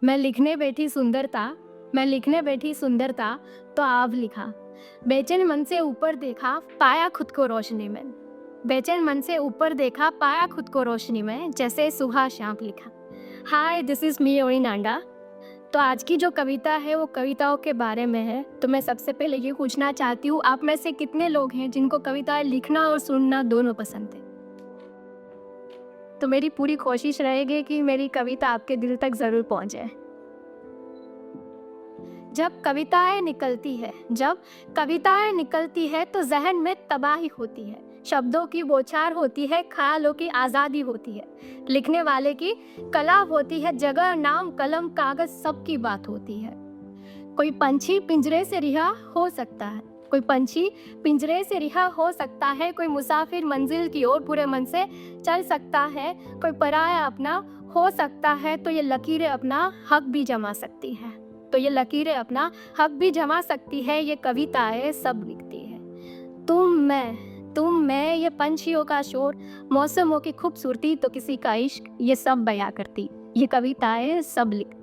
मैं लिखने बैठी सुंदरता, मैं लिखने बैठी सुंदरता, तो आप लिखा। बेचैन मन से ऊपर देखा, पाया खुद को रोशनी में। बेचैन मन से ऊपर देखा, पाया खुद को रोशनी में, जैसे सुहास श्याम लिखा। हाय, दिस इज मी ओरिनांडा। तो आज की जो कविता है वो कविताओं के बारे में है। तो मैं सबसे पहले ये पूछना चाहती हूँ, आप में से कितने लोग हैं जिनको कविताएं लिखना और सुनना दोनों पसंद है? तो मेरी पूरी कोशिश रहेगी कि मेरी कविता आपके दिल तक ज़रूर पहुँचे। जब कविताएं निकलती है तो जहन में तबाही होती है, शब्दों की बौछार होती है, ख्यालों की आज़ादी होती है, लिखने वाले की कला होती है, जगह, नाम, कलम, कागज, सबकी बात होती है। कोई पंछी पिंजरे से रिहा हो सकता है, कोई पंछी पिंजरे से रिहा हो सकता है, कोई मुसाफिर मंजिल की ओर पूरे मन से चल सकता है, कोई पराया अपना हो सकता है, तो ये लकीरें अपना हक भी जमा सकती है, ये कविताएं सब लिखती है। तुम मैं, ये पंछियों का शोर, मौसमों की खूबसूरती, तो किसी का इश्क, ये सब बयां करती, ये कविताएं सब लिखती।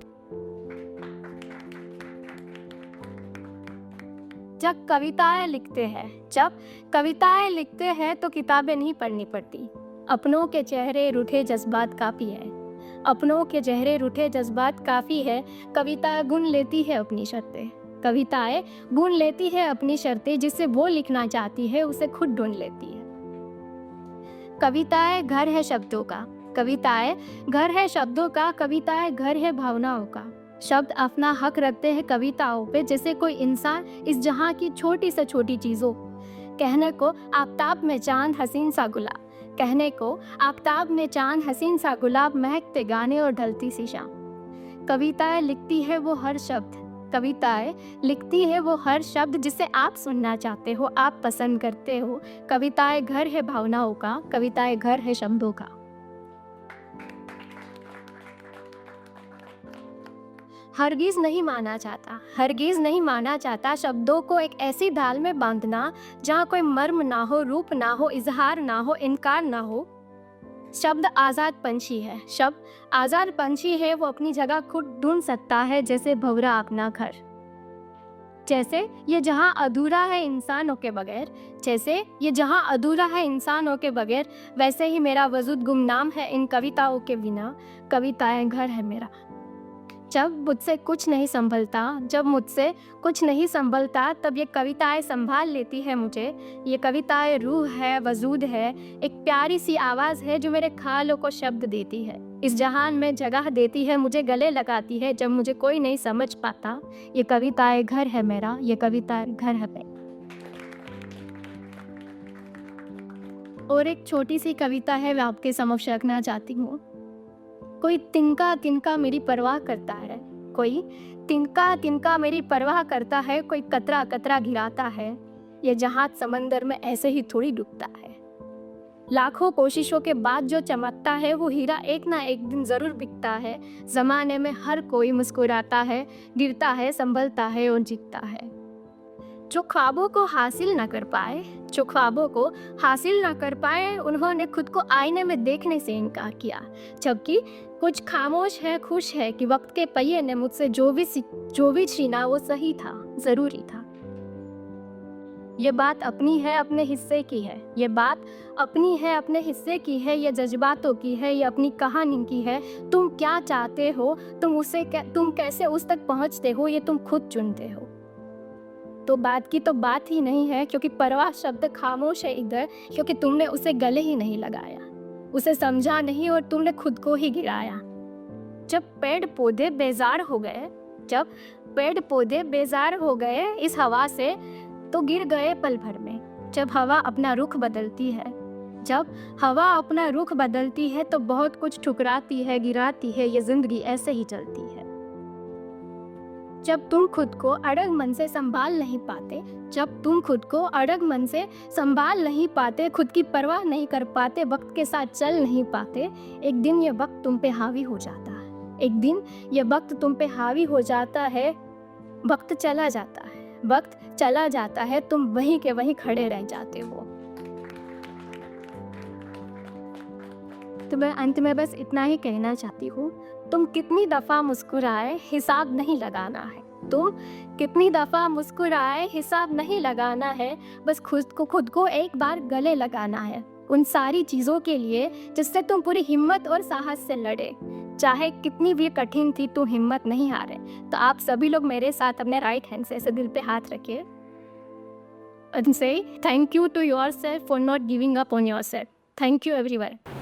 जब कविताएं लिखते हैं तो किताबें नहीं पढ़नी पड़ती। अपनों के चेहरे रूठे जज्बात काफ़ी है, कविताएं बुन लेती है अपनी शर्तें, जिसे वो लिखना चाहती है उसे खुद ढूंढ लेती है। कविताएं घर है शब्दों का, कविताएं घर है भावनाओं का। शब्द अपना हक रखते हैं कविताओं पे, जैसे कोई इंसान इस जहां की छोटी से छोटी चीज़ों कहने को आफताब में चांद हसीन सा गुलाब, महकते गाने और ढलती सी शाम। कविताएं लिखती है वो हर शब्द जिसे आप सुनना चाहते हो, आप पसंद करते हो। कविताएं घर है भावनाओं का, कविताएं घर है शब्दों का। हरगिज़ नहीं माना चाहता शब्दों को एक ऐसी ढाल में बांधना जहाँ कोई मर्म ना हो, रूप ना हो, इजहार ना हो, इनकार ना हो। शब्द आज़ाद पंछी है, वो अपनी जगह खुद ढूंढ सकता है, जैसे भंवरा अपना घर। जैसे ये जहाँ अधूरा है इंसानों के बगैर, वैसे ही मेरा वजूद गुमनाम है इन कविताओं के बिना। कविताएं घर है मेरा। जब मुझसे कुछ नहीं संभलता, तब ये कविताएं संभाल लेती है मुझे। ये कविताएं रूह है, वजूद है, एक प्यारी सी आवाज़ है जो मेरे ख्यालों को शब्द देती है, इस जहान में जगह देती है, मुझे गले लगाती है जब मुझे कोई नहीं समझ पाता। ये कविताएं घर है मेरा, ये कविताएं घर है मेरा। और एक छोटी सी कविता है, मैं आपके समक्ष रखना चाहती हूँ। कोई तिनका तिनका मेरी परवाह करता है, कोई कतरा कतरा गिराता है, ये जहाज समंदर में ऐसे ही थोड़ी डूबता है। लाखों कोशिशों के बाद जो चमकता है वो हीरा एक ना एक दिन जरूर बिकता है। जमाने में हर कोई मुस्कुराता है, गिरता है, संभलता है और जीतता है। जो ख्वाबों को हासिल ना कर पाए, उन्होंने खुद को आईने में देखने से इनकार किया। जबकि कुछ खामोश है, खुश है कि वक्त के पहिए ने मुझसे जो भी छीना वो सही था, जरूरी था। ये बात अपनी है, अपने हिस्से की है, ये जज्बातों की है, ये अपनी कहानी की है। तुम क्या चाहते हो, तुम कैसे उस तक पहुंचते हो, ये तुम खुद चुनते हो। तो बात ही नहीं है, क्योंकि परवाह शब्द खामोश है इधर, क्योंकि तुमने उसे गले ही नहीं लगाया, उसे समझा नहीं और तुमने खुद को ही गिराया। जब पेड़ पौधे बेजार हो गए इस हवा से, तो गिर गए पल भर में। जब हवा अपना रुख बदलती है तो बहुत कुछ ठुकराती है, गिराती है, ये जिंदगी ऐसे ही चलती है। जब तुम खुद को अड़ग मन से संभाल नहीं पाते, खुद की परवाह नहीं कर पाते, वक्त के साथ चल नहीं पाते, एक दिन ये वक्त तुम पे हावी हो जाता है। वक्त चला जाता है, तुम वहीं के वहीं खड़े रह जाते हो। तो मैं अंत में बस इतना ही कहना चाहती हूँ, तुम कितनी दफ़ा मुस्कुराए हिसाब नहीं लगाना है। तुम कितनी दफ़ा मुस्कुराए हिसाब नहीं लगाना है, बस खुद को एक बार गले लगाना है उन सारी चीज़ों के लिए जिससे तुम पूरी हिम्मत और साहस से लड़े। चाहे कितनी भी कठिन थी, तुम हिम्मत नहीं हारे। तो आप सभी लोग मेरे साथ अपने राइट हैंड से ऐसे दिल पे हाथ रखिए and say thank you to yourself for not giving up on yourself. Thank you everyone.